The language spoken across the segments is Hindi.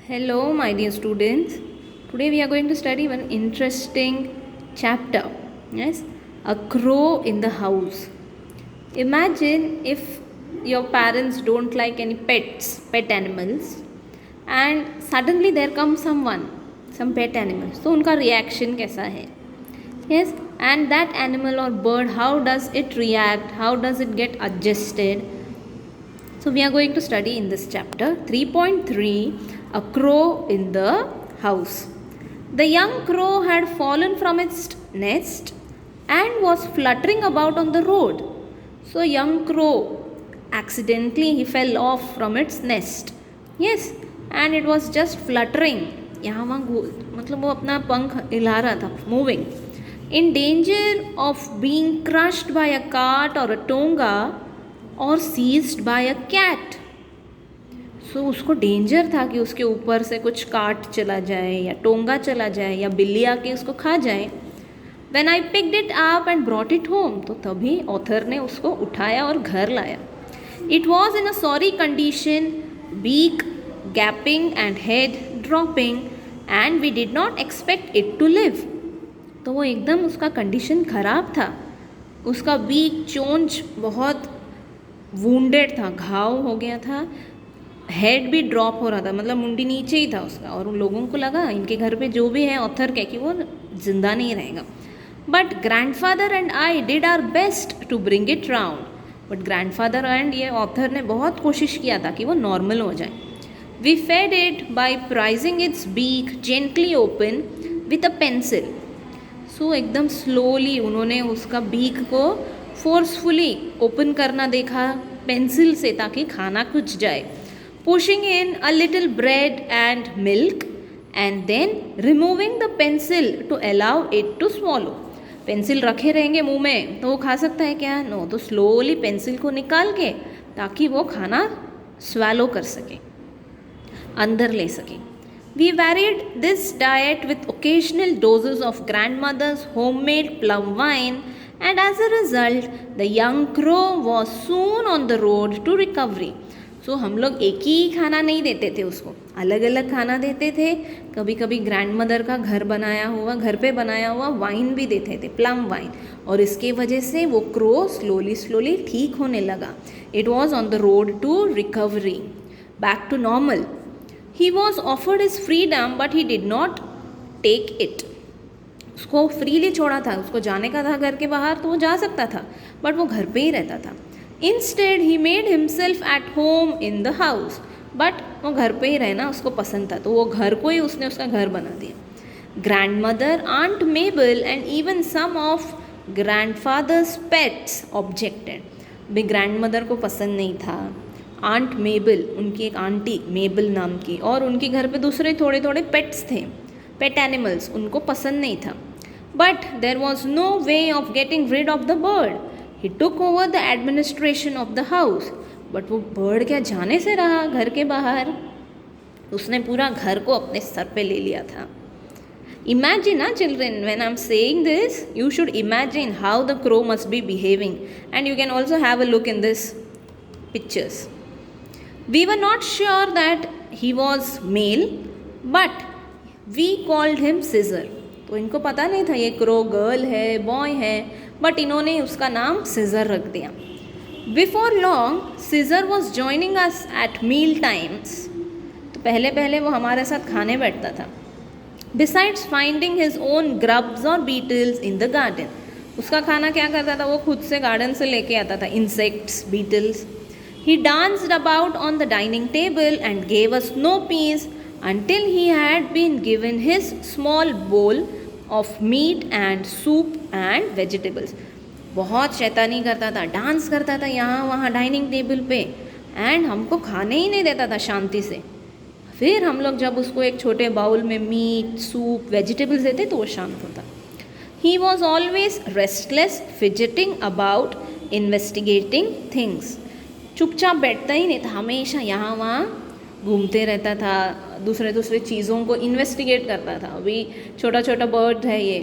Hello, my dear students. Today we are going to study one interesting chapter. Yes, a crow in the house. Imagine if your parents don't like any pet animals, and suddenly there comes some pet animals. So उनका reaction कैसा है? Yes, and that animal or bird, how does it react? How does it get adjusted? So we are going to study in this chapter 3.3, a crow in the house. The young crow had fallen from its nest and was fluttering about on the road. So young crow accidentally he fell off from its nest. Yes, and it was just fluttering. यहाँ वहाँ मतलब वो अपना पंख हिला रहा था, moving. In danger of being crushed by a cart or a tonga और सीज्ड बाय अ कैट. सो उसको डेंजर था कि उसके ऊपर से कुछ काट चला जाए या टोंगा चला जाए या बिल्ली आके उसको खा जाए. When I picked it up and brought it home, तो तभी ऑथर ने उसको उठाया और घर लाया. It was in a sorry condition, beak gaping and head drooping, and we did not expect it to live. तो वो एकदम उसका कंडीशन ख़राब था. उसका बीक चोंच बहुत वूंडेड था, घाव हो गया था. हेड भी ड्रॉप हो रहा था, मतलब मुंडी नीचे ही था उसका. और उन लोगों को लगा इनके घर पे जो भी है ऑथर के कि वो जिंदा नहीं रहेगा. But grandfather and I did our best to bring it round. But grandfather and ये ऑथर ने बहुत कोशिश किया था कि वो नॉर्मल हो जाए. We fed it by prising its beak gently open with a pencil. So एकदम स्लोली उन्होंने उसका बीक को फोर्सफुली ओपन करना देखा पेंसिल से, ताकि खाना कुछ जाए. Pushing in a little bread and milk and then removing the pencil to allow it to swallow. Pencil रखे रहेंगे मुंह में तो वो खा सकता है क्या? नो. तो स्लोली पेंसिल को निकाल के ताकि वो खाना स्वैलो कर सके, अंदर ले सके. We varied this diet with occasional doses of grandmother's homemade plum wine, and as a result, the young crow was soon on the road to recovery. So हम लोग एक ही खाना नहीं देते थे उसको, अलग अलग खाना देते थे. कभी कभी ग्रैंडमदर का घर पे बनाया हुआ वाइन भी देते थे, प्लम वाइन. और इसके वजह से वो क्रो स्लोली ठीक होने लगा. It was on the road to recovery, back to normal. He was offered his freedom, but he did not take it. उसको फ्रीली छोड़ा था, उसको जाने का था घर के बाहर तो वो जा सकता था, बट वो घर पे ही रहता था. Instead, he made himself at home in the house. But वो घर पे ही रहना उसको पसंद था, तो वो घर को ही उसने उसका घर बना दिया. Grandmother, Aunt Mabel and even some of grandfather's pets objected. भी ग्रैंडमदर को पसंद नहीं था. आंट मेबल, उनकी एक आंटी मेबल नाम की, और उनके घर पे दूसरे थोड़े थोड़े पेट्स थे, पेट एनिमल्स, उनको पसंद नहीं था. But there was no way of getting rid of the bird. He took over the administration of the house. But वो बर्ड क्या जाने से रहा घर के बाहर, उसने पूरा घर को अपने सर पे ले लिया था. Imagine, children, when I'm saying this, you should imagine how the crow must be behaving, and you can also have a look in this pictures. We were not sure that he was male, but we called him Scissor. तो इनको पता नहीं था ये क्रो गर्ल है, बॉय है, बट इन्होंने उसका नाम सिजर रख दिया. Before long Caesar was joining us at meal times. तो पहले पहले वो हमारे साथ खाने बैठता था. Besides finding his own grubs और बीटल्स इन द गार्डन. उसका खाना क्या करता था, वो खुद से गार्डन से लेके आता था insects, beetles. He danced about on the dining table and gave us no peace until he had been given his small bowl of meat and soup and vegetables. बहुत शैतानी करता था, डांस करता था यहाँ वहाँ डाइनिंग टेबल पे, एंड हमको खाने ही नहीं देता था शांति से. फिर हम लोग जब उसको एक छोटे बाउल में मीट, सूप, वेजिटेबल्स देते तो वो शांत होता. He was always restless, fidgeting about, investigating things. चुपचाप बैठता ही नहीं था, हमेशा यहाँ वहाँ घूमते रहता था, दूसरे चीज़ों को इन्वेस्टिगेट करता था. अभी छोटा छोटा बर्ड है, ये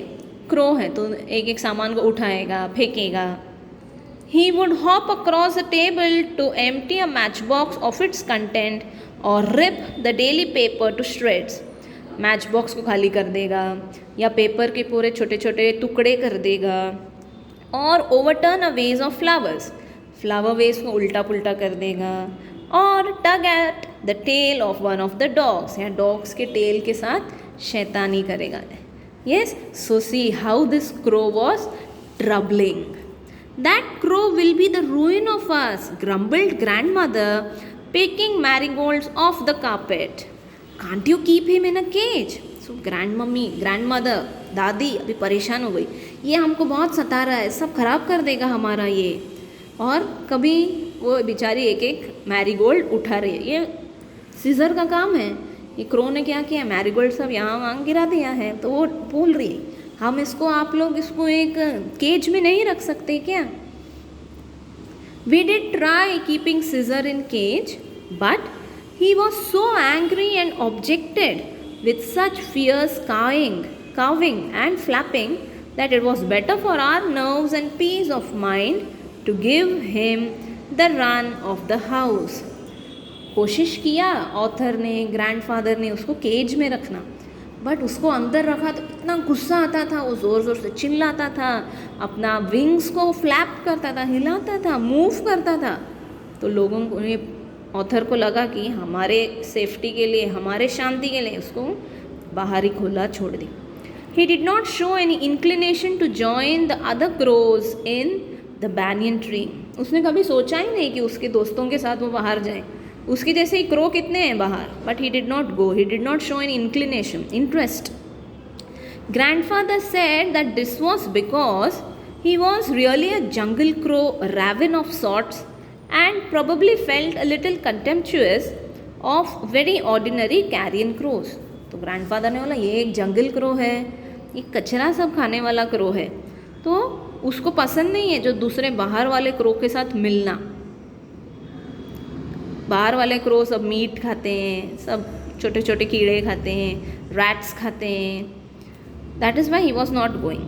क्रो है, तो एक एक सामान को उठाएगा, फेंकेगा. He would hop across a table to empty a matchbox of its content और rip the daily paper to shreds, matchbox को खाली कर देगा या पेपर के पूरे छोटे छोटे टुकड़े कर देगा, और overturn a vase of flowers, flower vase को उल्टा पुल्टा कर देगा, और tug at the tail of one of the dogs, या डॉग्स के टेल के साथ शैतानी करेगा. Yes, so see how this crow was troubling. That crow will be the ruin of us, grumbled grandmother, picking marigolds off the carpet. Can't you keep him in a cage? So grandmother, दादी अभी परेशान हो गई, ये हमको बहुत सता रहा है, सब खराब कर देगा हमारा ये. और कभी वो बेचारी एक एक मैरीगोल्ड उठा रही है. ये सीजर का काम है. ये क्रो ने क्या किया, मैरीगोल्ड सब यहाँ वहाँ गिरा दिया है. तो वो बोल रही है, हम इसको, आप लोग इसको एक केज में नहीं रख सकते क्या? We did try keeping Scissor in cage, but he was so angry and objected with such fierce cawing and flapping that it was better for our nerves and peace of mind to give him the run of the house. कोशिश किया ऑथर ने, ग्रैंडफादर ने उसको केज में रखना, बट उसको अंदर रखा तो इतना गुस्सा आता था, वो ज़ोर ज़ोर से चिल्लाता था, अपना विंग्स को फ्लैप करता था, हिलाता था, मूव करता था. तो लोगों को, ये ऑथर को लगा कि हमारे सेफ्टी के लिए, हमारे शांति के लिए उसको बाहर ही खुला छोड़ दी. He did not show any inclination to join the other crows in the banyan tree. उसने कभी सोचा ही नहीं कि उसके दोस्तों के साथ वो बाहर जाए. उसके जैसे ही क्रो कितने हैं बाहर, but he did not go, he did not show N inclination, interest. Grandfather said that this was because he was really a jungle crow, raven of sorts, and probably felt a little contemptuous of very ordinary carrion crows. तो ग्रैंडफादर ने बोला, ये एक जंगल क्रो है, ये कचरा सब खाने वाला क्रो है, तो उसको पसंद नहीं है जो दूसरे बाहर वाले क्रो के साथ मिलना. बाहर वाले क्रो सब मीट खाते हैं, सब छोटे छोटे कीड़े खाते हैं, रैट्स खाते हैं. That is why he was not going.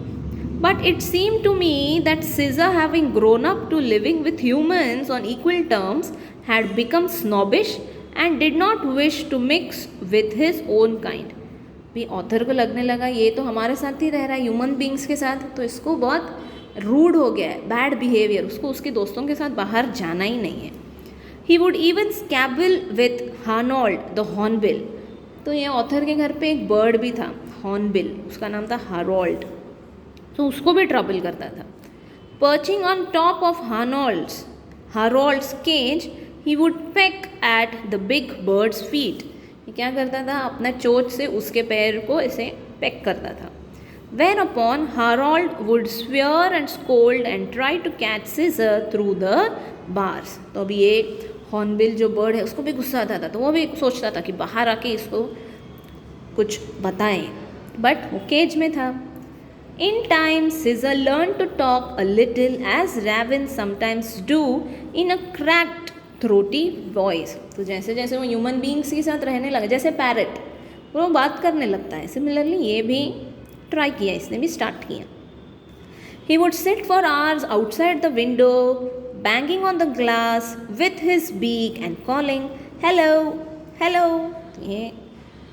But it seem to me that Scissor, having grown up to living with humans on equal terms, had become snobbish and did not wish to mix with his own kind. भी ऑथर को लगने लगा ये तो हमारे साथ ही रह रहा है ह्यूमन बींग्स के साथ, तो इसको बहुत रूड हो गया है, बैड बिहेवियर, उसको उसके दोस्तों के साथ बाहर जाना ही नहीं है. He would even squabble with Hanold the Hornbill. तो ये ऑथर के घर पे एक बर्ड भी था, हॉर्नबिल, उसका नाम था हारोल्ड, तो उसको भी ट्रबल करता था. Perching on top of Harold's cage, he would peck at the big bird's feet. ये क्या करता था, अपना चोंच से उसके पैर को ऐसे पेक करता था. Whereupon Harold would swear and scold and try to catch Scissor through the bars. तो अभी ये हॉर्नबिल जो बर्ड है उसको भी गुस्सा आता था, तो वो भी सोचता था कि बाहर आके इसको कुछ बताएं, बट वो केज में था. In time, Scissor learned to talk a little as ravens sometimes do in a cracked, throaty voice. तो जैसे जैसे वो ह्यूमन बींग्स के साथ रहने लगा, जैसे पैरट, वो बात करने लगता है. सिमिलरली ये भी ट्राई किया, इसने भी स्टार्ट किया. He would sit for hours outside the window, banging on the glass with his beak and calling, "Hello, hello." ये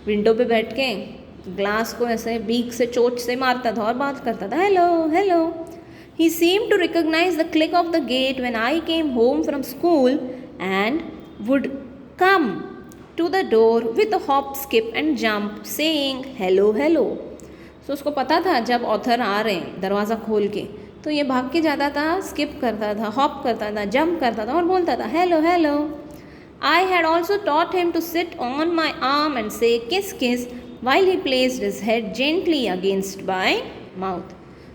विंडो पे बैठ के ग्लास को ऐसे बीक से, चोंच से मारता था और बात करता था, "Hello, hello." He seemed to recognize the click of the gate when I came home from school and would come to the door with a hop, skip and jump, saying, "Hello, hello." So उसको पता था जब ऑथर आ रहे हैं दरवाज़ा खोल के, तो ये भाग के जाता था, स्किप करता था, हॉप करता था, जंप करता था और बोलता था, "hello hello." I had also taught him to sit on my arm and say kiss किस while he placed his head gently against my mouth.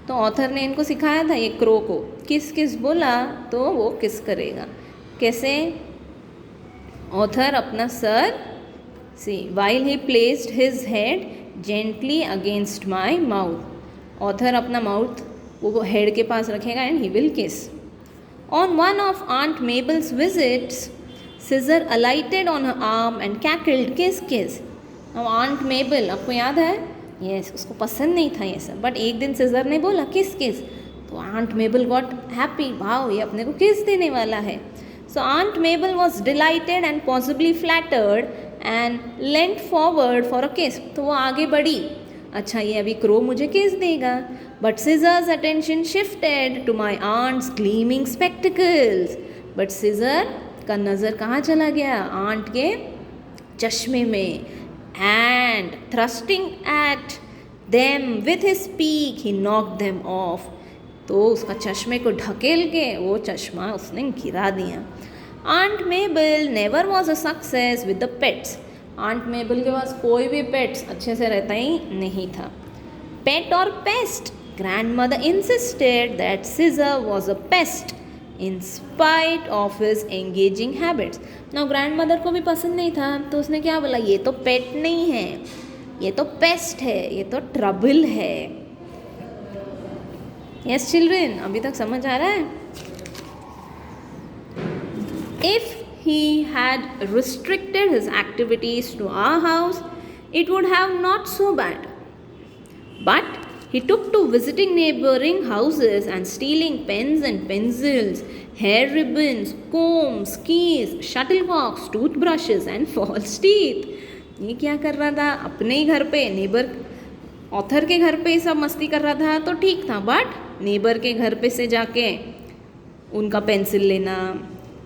तो ऑथर ने इनको सिखाया था ये क्रो को, किस किस बोला तो वो किस करेगा. कैसे? ऑथर अपना सर, see, while he placed his head gently against my mouth. Author अपना माउथ वो हेड के पास रखेगा and he will kiss. On one of Aunt Mabel's visits, Scissor alighted on her arm and cackled, "Kiss, kiss." अब आंट मेबल, आपको याद है? यस, उसको पसंद नहीं था ये सब, बट एक दिन सिजर ने बोला किस किस, तो आंट मेबल गॉट हैप्पी, वाओ ये अपने को किस देने वाला है. So Aunt Mabel was delighted and possibly flattered and leant forward for a kiss. तो वो आगे बढ़ी, अच्छा ये अभी क्रो मुझे किस देगा. But Scissor's attention shifted to my aunt's gleaming spectacles. But Scissor का नज़र कहाँ चला गया? आंट के चश्मे में. And thrusting at them with his beak, he knocked them off. तो उसका चश्मे को ढकेल के वो चश्मा उसने गिरा दिया. Aunt Mabel never was a success with the pets. Aunt Mabel के पास कोई भी पेट्स अच्छे से रहता ही नहीं था. पेट और paste, grandmother insisted that Scissor was a pest in spite of his engaging habits. Now grandmother को भी पसंद नहीं था, तो उसने क्या बोला, ये तो पेट नहीं है, ये तो पेस्ट है, ये तो ट्रबल है. यस चिल्ड्रेन, अभी तक समझ आ रहा है? If he had restricted his activities to our house, it would have not so bad. But he took to visiting neighboring houses and stealing pens and pencils, hair ribbons, combs, keys, shuttlecocks, toothbrushes and false teeth. ये क्या कर रहा था? अपने ही घर पे, नेबर ऑथर के घर पे सब मस्ती कर रहा था तो ठीक था. बट नेबर के घर पे से जाके उनका पेंसिल लेना,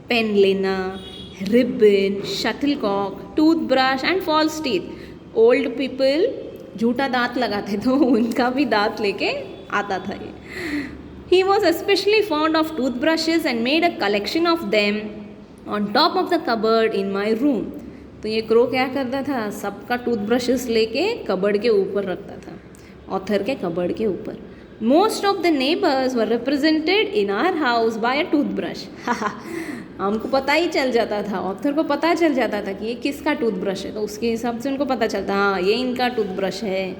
पेन लेना, ribbon, shuttlecock, toothbrush and false teeth. Old people झूठा दांत लगाते तो उनका भी दांत लेके आता था ये. He was especially fond of toothbrushes and made a collection of them on top of the cupboard in my room. तो ये क्रो क्या करता था, सबका टूथब्रशेस लेके कबर्ड के ऊपर रखता था, ऑथर के कबर्ड के ऊपर. Most of the neighbours were represented in our house by a toothbrush. हमको पता ही चल जाता था, ऑथर को पता चल जाता था कि ये किसका टूथब्रश है, तो उसके हिसाब से उनको पता चलता, हाँ ये इनका टूथब्रश है.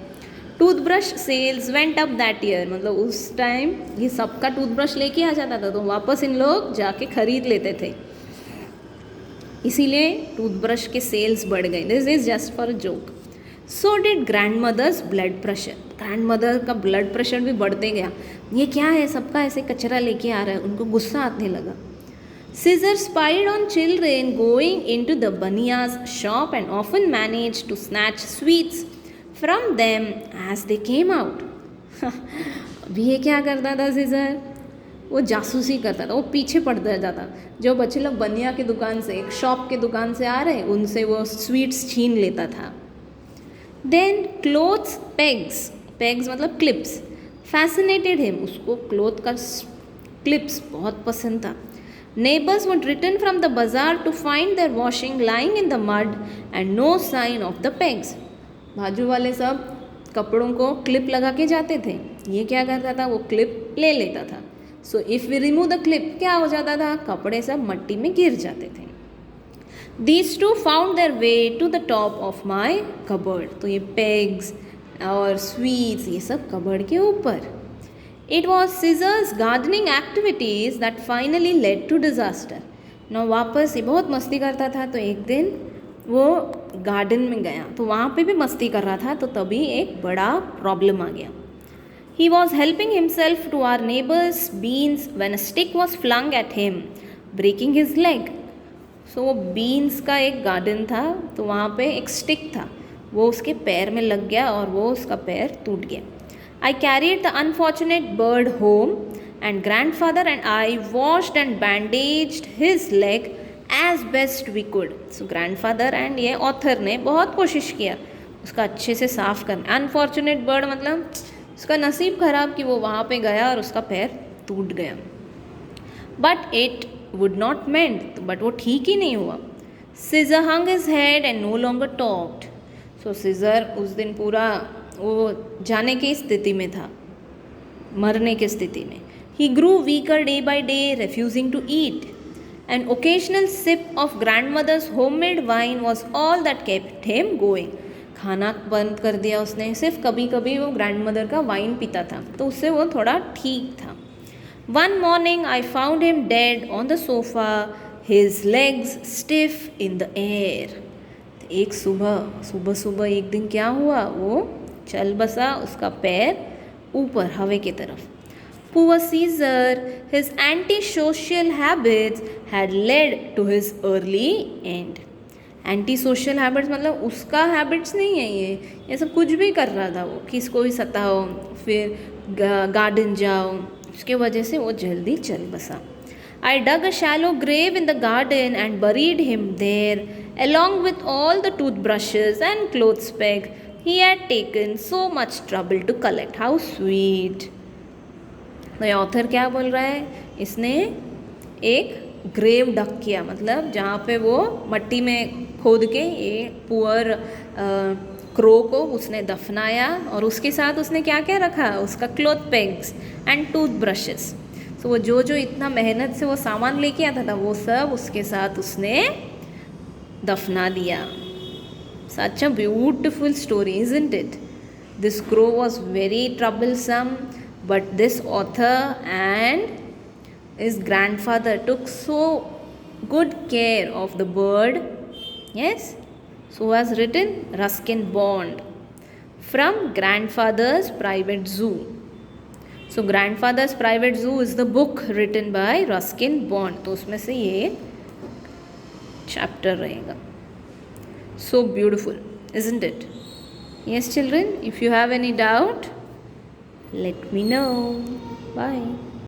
Toothbrush sales went up that year. मतलब उस टाइम ये सबका टूथब्रश लेके आ जाता था, तो वापस इन लोग जाके खरीद लेते थे, इसीलिए टूथब्रश के सेल्स बढ़ गए. This is just for a joke. So did grandmother's blood pressure. Grandmother का ब्लड प्रेशर भी बढ़ते गया. ये क्या है, सबका ऐसे कचरा लेके आ रहा है, उनको गुस्सा आने लगा. Scissor spied on children going into the Baniya's shop and often managed to snatch sweets from them as they came out. अभी ये क्या करता था Scissor? वो जासूसी करता था, वो पीछे पड़ता जाता. जो बच्चे लोग बनिया की दुकान से, एक शॉप के दुकान से आ रहे, उनसे वो स्वीट्स छीन लेता था. देन क्लोथ्स पेग्स, पेग्स मतलब क्लिप्स, फैसिनेटेड हिम. उसको क्लोथ का क्लिप्स बहुत पसंद था. Neighbors would return from the bazaar to find their washing lying in the mud and no sign of the pegs. बाजू वाले सब कपड़ों को क्लिप लगा के जाते थे, ये क्या करता था, वो क्लिप ले लेता था. So if we remove the clip, क्या हो जाता था, कपड़े सब मट्टी में गिर जाते थे. These two found their way to the top of my cupboard. तो ये pegs और sweets ये सब कबर्ड के ऊपर. It was Scissor's gardening activities that finally led to disaster. Now वापस ये बहुत मस्ती करता था, तो एक दिन वो गार्डन में गया, तो वहाँ पे भी मस्ती कर रहा था, तो तभी एक बड़ा प्रॉब्लम आ गया. He was helping himself to our neighbor's beans when a stick was flung at him, breaking his leg. So वो बीन्स का एक गार्डन था, तो वहाँ पे एक स्टिक था, वो उसके पैर में लग गया और वो उसका पैर टूट गया. I carried the unfortunate bird home and grandfather and I washed and bandaged his leg as best we could. So grandfather and ये author ने बहुत कोशिश किया उसका अच्छे से साफ करना. Unfortunate bird मतलब उसका नसीब खराब कि वो वहाँ पे गया और उसका पैर टूट गया. But it would not mend, but वो ठीक ही नहीं हुआ. Scissor hung his head and no longer talked. So Scissor उस दिन पूरा वो जाने की स्थिति में था, मरने की स्थिति में. He grew weaker day by day, refusing to eat. An occasional sip of grandmother's homemade wine was all that kept him going. खाना बंद कर दिया उसने, सिर्फ कभी कभी वो ग्रैंडमदर का वाइन पीता था, तो उससे वो थोड़ा ठीक था. One morning I found him dead on the sofa, his legs stiff in the air. एक सुबह एक दिन क्या हुआ, वो चल बसा, उसका पैर ऊपर हवा की तरफ. Poor Caesar, his antisocial habits had led to his early end. Anti social habits मतलब उसका हैबिट्स नहीं है ये सब कुछ भी कर रहा था वो, किसको भी सताओ, फिर गार्डन जाओ, उसके वजह से वो जल्दी चल बसा. I dug a shallow grave in the garden and buried him there, along with all the toothbrushes and clothes peg he had taken so much trouble to collect. How sweet. तो ये ऑथर क्या बोल रहा है, इसने एक ग्रेव डक किया, मतलब जहाँ पे वो मट्टी में खोद के ये पुअर क्रो को उसने दफनाया, और उसके साथ उसने क्या क्या रखा, उसका cloth pegs and tooth brushes. तो वो जो जो इतना मेहनत से वो सामान लेके आता था वो सब उसके साथ उसने दफना दिया. Such a beautiful story, isn't it? This crow was very troublesome, but this author and his grandfather took so good care of the bird. Yes? So has written Ruskin Bond from Grandfather's Private Zoo. So Grandfather's Private Zoo is the book written by Ruskin Bond. तो उसमें से ये chapter रहेगा. So beautiful, isn't it? Yes, children, if you have any doubt, let me know. Bye.